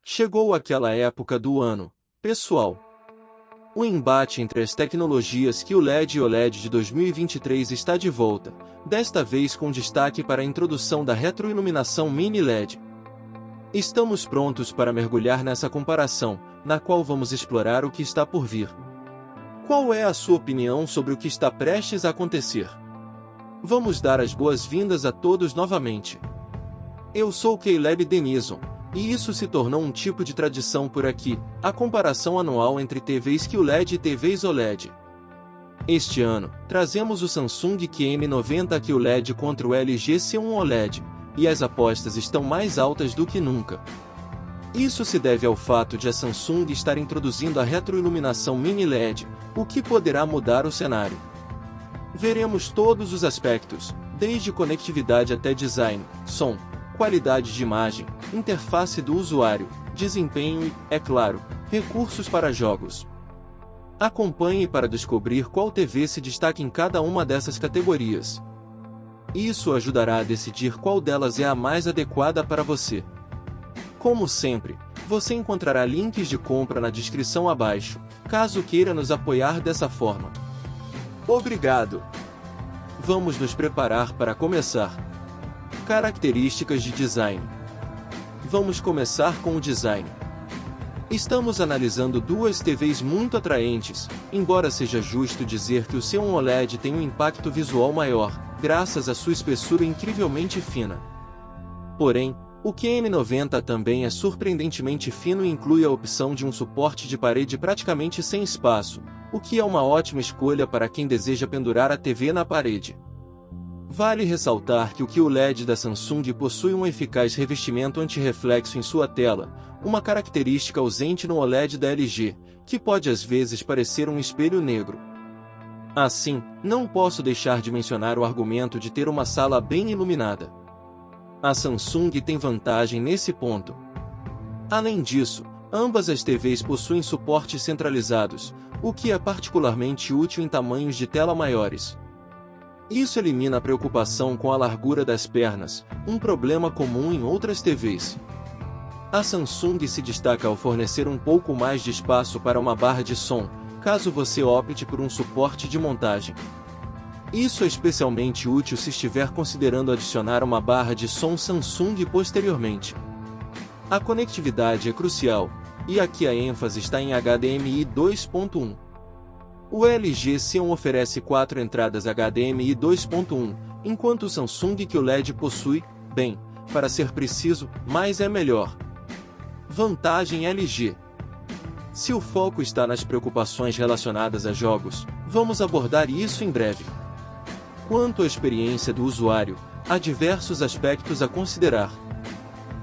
Chegou aquela época do ano, pessoal. O embate entre as tecnologias QLED e OLED de 2023 está de volta, desta vez com destaque para a introdução da retroiluminação Mini LED. Estamos prontos para mergulhar nessa comparação, na qual vamos explorar o que está por vir. Qual é a sua opinião sobre o que está prestes a acontecer? Vamos dar as boas-vindas a todos novamente. Eu sou Caleb Denison, e isso se tornou um tipo de tradição por aqui, a comparação anual entre TVs QLED e TVs OLED. Este ano, trazemos o Samsung QM90 QLED contra o LG C1 OLED, e as apostas estão mais altas do que nunca. Isso se deve ao fato de a Samsung estar introduzindo a retroiluminação Mini LED, o que poderá mudar o cenário. Veremos todos os aspectos, desde conectividade até design, som, qualidade de imagem, interface do usuário, desempenho e, é claro, recursos para jogos. Acompanhe para descobrir qual TV se destaca em cada uma dessas categorias. Isso ajudará a decidir qual delas é a mais adequada para você. Como sempre, você encontrará links de compra na descrição abaixo, caso queira nos apoiar dessa forma. Obrigado! Vamos nos preparar para começar. Características de design. Vamos começar com o design. Estamos analisando duas TVs muito atraentes, embora seja justo dizer que o C1 OLED tem um impacto visual maior, graças à sua espessura incrivelmente fina. Porém, o QM90 também é surpreendentemente fino e inclui a opção de um suporte de parede praticamente sem espaço, o que é uma ótima escolha para quem deseja pendurar a TV na parede. Vale ressaltar que o QLED da Samsung possui um eficaz revestimento anti-reflexo em sua tela, uma característica ausente no OLED da LG, que pode às vezes parecer um espelho negro. Assim, não posso deixar de mencionar o argumento de ter uma sala bem iluminada. A Samsung tem vantagem nesse ponto. Além disso, ambas as TVs possuem suportes centralizados, o que é particularmente útil em tamanhos de tela maiores. Isso elimina a preocupação com a largura das pernas, um problema comum em outras TVs. A Samsung se destaca ao fornecer um pouco mais de espaço para uma barra de som, caso você opte por um suporte de montagem. Isso é especialmente útil se estiver considerando adicionar uma barra de som Samsung posteriormente. A conectividade é crucial, e aqui a ênfase está em HDMI 2.1. O LG C1 oferece 4 entradas HDMI 2.1, enquanto o Samsung QLED possui, bem, para ser preciso, mais é melhor. Vantagem LG. Se o foco está nas preocupações relacionadas a jogos, vamos abordar isso em breve. Quanto à experiência do usuário, há diversos aspectos a considerar.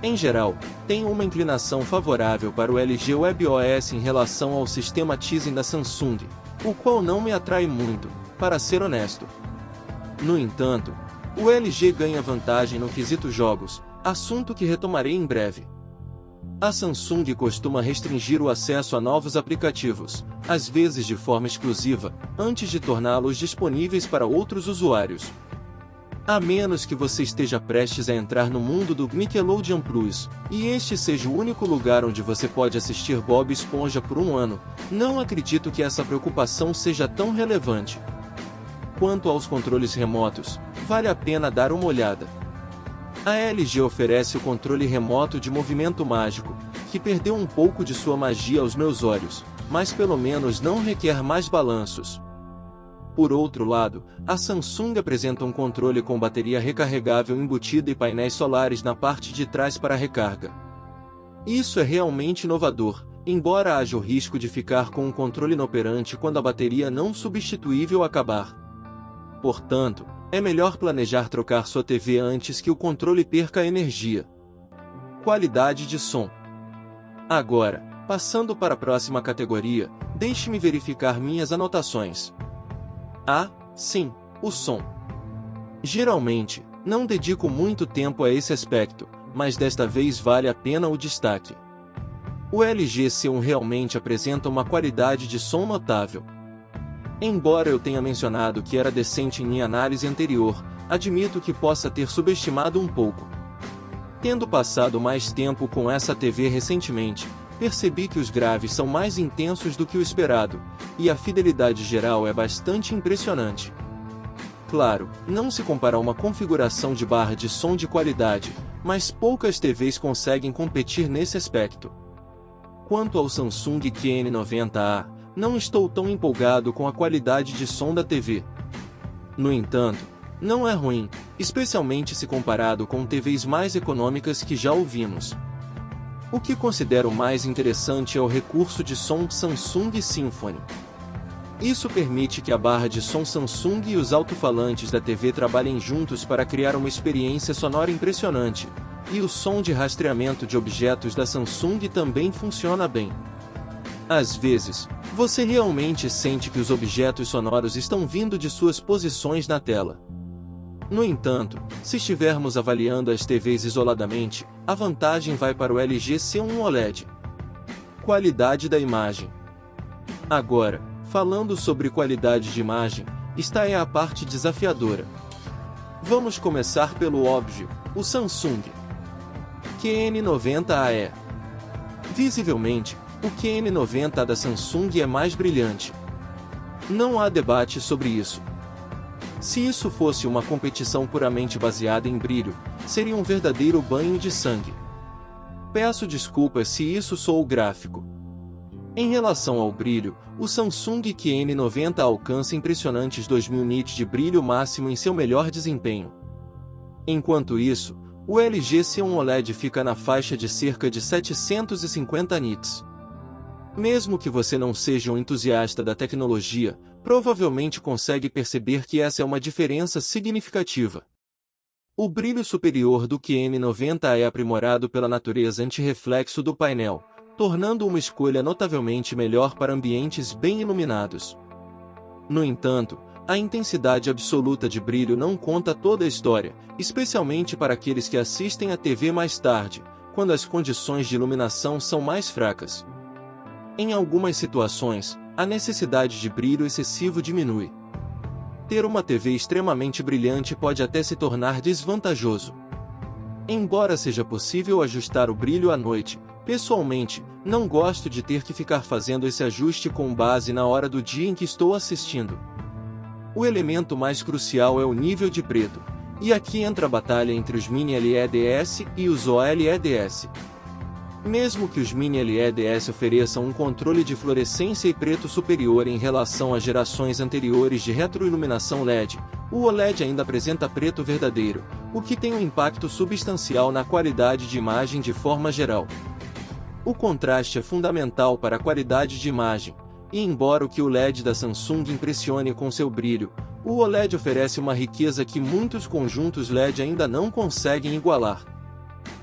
Em geral, tenho uma inclinação favorável para o LG WebOS em relação ao sistema Tizen da Samsung, o qual não me atrai muito, para ser honesto. No entanto, o LG ganha vantagem no quesito jogos, assunto que retomarei em breve. A Samsung costuma restringir o acesso a novos aplicativos, às vezes de forma exclusiva, antes de torná-los disponíveis para outros usuários. A menos que você esteja prestes a entrar no mundo do Nickelodeon Plus, e este seja o único lugar onde você pode assistir Bob Esponja por um ano, não acredito que essa preocupação seja tão relevante. Quanto aos controles remotos, vale a pena dar uma olhada. A LG oferece o controle remoto de movimento mágico, que perdeu um pouco de sua magia aos meus olhos, mas pelo menos não requer mais balanços. Por outro lado, a Samsung apresenta um controle com bateria recarregável embutida e painéis solares na parte de trás para recarga. Isso é realmente inovador, embora haja o risco de ficar com um controle inoperante quando a bateria não substituível acabar. Portanto, é melhor planejar trocar sua TV antes que o controle perca energia. Qualidade de som. Agora, passando para a próxima categoria, deixe-me verificar minhas anotações. Sim, o som. Geralmente, não dedico muito tempo a esse aspecto, mas desta vez vale a pena o destaque. O LG C1 realmente apresenta uma qualidade de som notável. Embora eu tenha mencionado que era decente em minha análise anterior, admito que possa ter subestimado um pouco. Tendo passado mais tempo com essa TV recentemente, percebi que os graves são mais intensos do que o esperado, e a fidelidade geral é bastante impressionante. Claro, não se compara a uma configuração de barra de som de qualidade, mas poucas TVs conseguem competir nesse aspecto. Quanto ao Samsung QN90A, não estou tão empolgado com a qualidade de som da TV. No entanto, não é ruim, especialmente se comparado com TVs mais econômicas que já ouvimos. O que considero mais interessante é o recurso de som Samsung Symphony. Isso permite que a barra de som Samsung e os alto-falantes da TV trabalhem juntos para criar uma experiência sonora impressionante, e o som de rastreamento de objetos da Samsung também funciona bem. Às vezes, você realmente sente que os objetos sonoros estão vindo de suas posições na tela. No entanto, se estivermos avaliando as TVs isoladamente, a vantagem vai para o LG C1 OLED. Qualidade da imagem. Agora, falando sobre qualidade de imagem, está aí a parte desafiadora. Vamos começar pelo óbvio, o Samsung QN90A. Visivelmente, o QN90A da Samsung é mais brilhante. Não há debate sobre isso. Se isso fosse uma competição puramente baseada em brilho, seria um verdadeiro banho de sangue. Peço desculpas se isso soou gráfico. Em relação ao brilho, o Samsung QN90 alcança impressionantes 2000 nits de brilho máximo em seu melhor desempenho. Enquanto isso, o LG C1 OLED fica na faixa de cerca de 750 nits. Mesmo que você não seja um entusiasta da tecnologia, provavelmente consegue perceber que essa é uma diferença significativa. O brilho superior do QN90 é aprimorado pela natureza antirreflexo do painel, tornando uma escolha notavelmente melhor para ambientes bem iluminados. No entanto, a intensidade absoluta de brilho não conta toda a história, especialmente para aqueles que assistem à TV mais tarde, quando as condições de iluminação são mais fracas. Em algumas situações, a necessidade de brilho excessivo diminui. Ter uma TV extremamente brilhante pode até se tornar desvantajoso. Embora seja possível ajustar o brilho à noite, pessoalmente, não gosto de ter que ficar fazendo esse ajuste com base na hora do dia em que estou assistindo. O elemento mais crucial é o nível de preto, e aqui entra a batalha entre os Mini LEDs e os OLEDs. Mesmo que os Mini LEDs ofereçam um controle de fluorescência e preto superior em relação às gerações anteriores de retroiluminação LED, o OLED ainda apresenta preto verdadeiro, o que tem um impacto substancial na qualidade de imagem de forma geral. O contraste é fundamental para a qualidade de imagem, e embora o LED da Samsung impressione com seu brilho, o OLED oferece uma riqueza que muitos conjuntos LED ainda não conseguem igualar.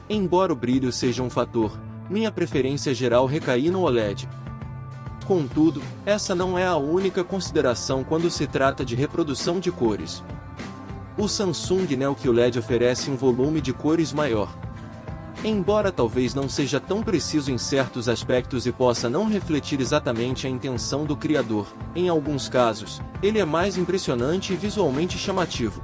Embora o brilho seja um fator, minha preferência geral recai no OLED. Contudo, essa não é a única consideração quando se trata de reprodução de cores. O Samsung Neo QLED oferece um volume de cores maior. Embora talvez não seja tão preciso em certos aspectos e possa não refletir exatamente a intenção do criador, em alguns casos, ele é mais impressionante e visualmente chamativo.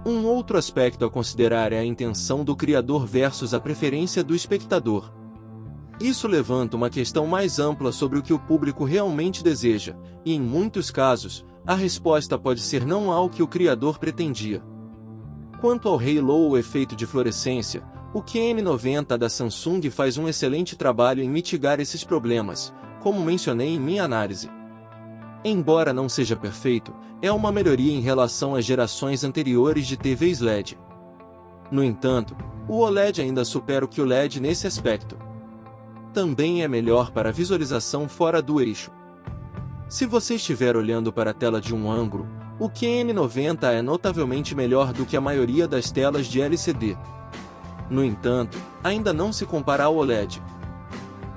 Um outro aspecto a considerar é a intenção do criador versus a preferência do espectador. Isso levanta uma questão mais ampla sobre o que o público realmente deseja, e em muitos casos, a resposta pode ser não ao que o criador pretendia. Quanto ao halo ou efeito de fluorescência, o QN90 da Samsung faz um excelente trabalho em mitigar esses problemas, como mencionei em minha análise. Embora não seja perfeito, é uma melhoria em relação às gerações anteriores de TVs LED. No entanto, o OLED ainda supera o QLED nesse aspecto. Também é melhor para visualização fora do eixo. Se você estiver olhando para a tela de um ângulo, o QN90 é notavelmente melhor do que a maioria das telas de LCD. No entanto, ainda não se compara ao OLED.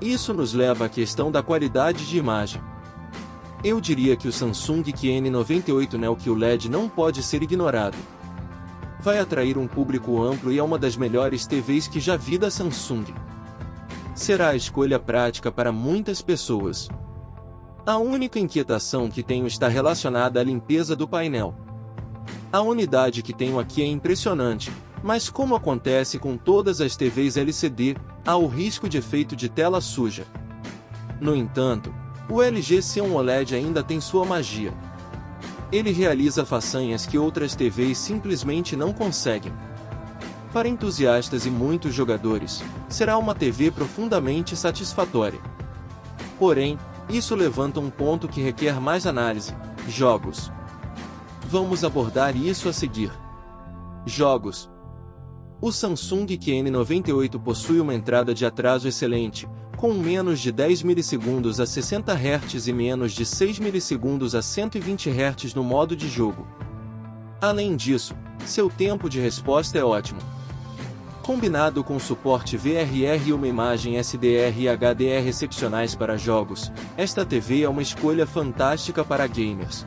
Isso nos leva à questão da qualidade de imagem. Eu diria que o Samsung QN98 Neo QLED não pode ser ignorado. Vai atrair um público amplo e é uma das melhores TVs que já vi da Samsung. Será a escolha prática para muitas pessoas. A única inquietação que tenho está relacionada à limpeza do painel. A unidade que tenho aqui é impressionante, Mas como acontece com todas as TVs LCD, há o risco de efeito de tela suja. No entanto, o LG C1 OLED ainda tem sua magia. Ele realiza façanhas que outras TVs simplesmente não conseguem. Para entusiastas e muitos jogadores, será uma TV profundamente satisfatória. Porém, isso levanta um ponto que requer mais análise: jogos. Vamos abordar isso a seguir. Jogos. O Samsung QN98 possui uma entrada de atraso excelente, com menos de 10 milissegundos a 60 Hz e menos de 6 milissegundos a 120 Hz no modo de jogo. Além disso, seu tempo de resposta é ótimo. Combinado com suporte VRR e uma imagem SDR e HDR excepcionais para jogos, esta TV é uma escolha fantástica para gamers.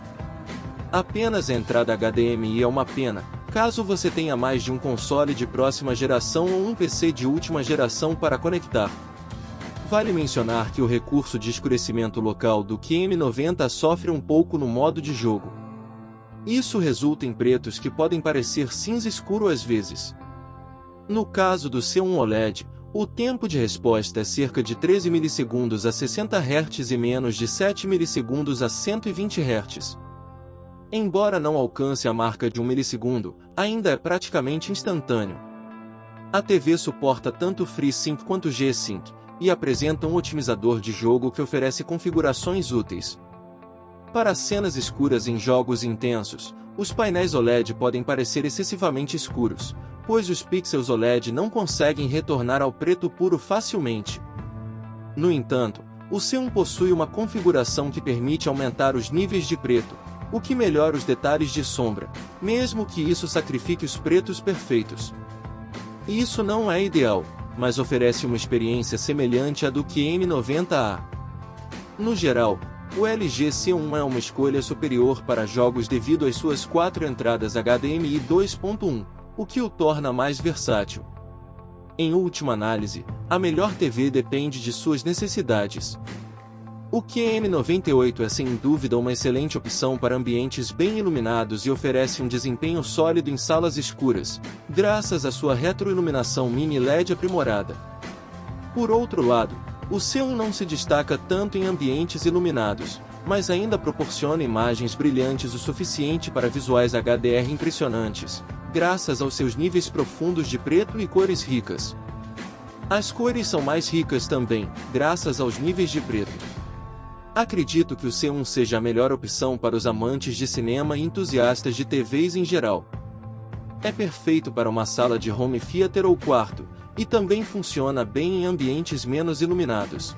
Apenas a entrada HDMI é uma pena, caso você tenha mais de um console de próxima geração ou um PC de última geração para conectar. Vale mencionar que o recurso de escurecimento local do QM90 sofre um pouco no modo de jogo. Isso resulta em pretos que podem parecer cinza escuro às vezes. No caso do C1 OLED, o tempo de resposta é cerca de 13 milissegundos a 60 Hz e menos de 7 milissegundos a 120 Hz. Embora não alcance a marca de 1 milissegundo, ainda é praticamente instantâneo. A TV suporta tanto FreeSync quanto G-Sync, e apresenta um otimizador de jogo que oferece configurações úteis. Para cenas escuras em jogos intensos, os painéis OLED podem parecer excessivamente escuros, pois os pixels OLED não conseguem retornar ao preto puro facilmente. No entanto, o C1 possui uma configuração que permite aumentar os níveis de preto, o que melhora os detalhes de sombra, mesmo que isso sacrifique os pretos perfeitos. Isso não é ideal, mas oferece uma experiência semelhante à do QM90A. No geral, o LG C1 é uma escolha superior para jogos devido às suas 4 entradas HDMI 2.1, o que o torna mais versátil. Em última análise, a melhor TV depende de suas necessidades. O QM98 é sem dúvida uma excelente opção para ambientes bem iluminados e oferece um desempenho sólido em salas escuras, graças à sua retroiluminação mini LED aprimorada. Por outro lado, o C1 não se destaca tanto em ambientes iluminados, mas ainda proporciona imagens brilhantes o suficiente para visuais HDR impressionantes, graças aos seus níveis profundos de preto e cores ricas. As cores são mais ricas também, graças aos níveis de preto. Acredito que o C1 seja a melhor opção para os amantes de cinema e entusiastas de TVs em geral. É perfeito para uma sala de home theater ou quarto, e também funciona bem em ambientes menos iluminados.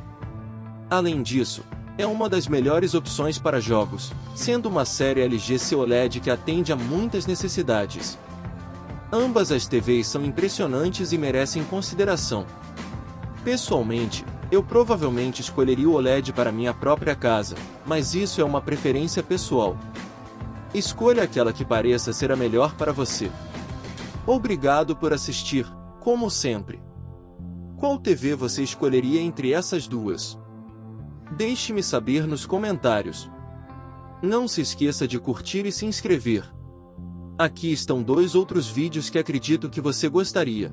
Além disso, é uma das melhores opções para jogos, sendo uma série LG C OLED que atende a muitas necessidades. Ambas as TVs são impressionantes e merecem consideração. Pessoalmente, eu provavelmente escolheria o OLED para minha própria casa, mas isso é uma preferência pessoal. Escolha aquela que pareça ser a melhor para você. Obrigado por assistir, como sempre. Qual TV você escolheria entre essas duas? Deixe-me saber nos comentários. Não se esqueça de curtir e se inscrever. Aqui estão 2 outros vídeos que acredito que você gostaria.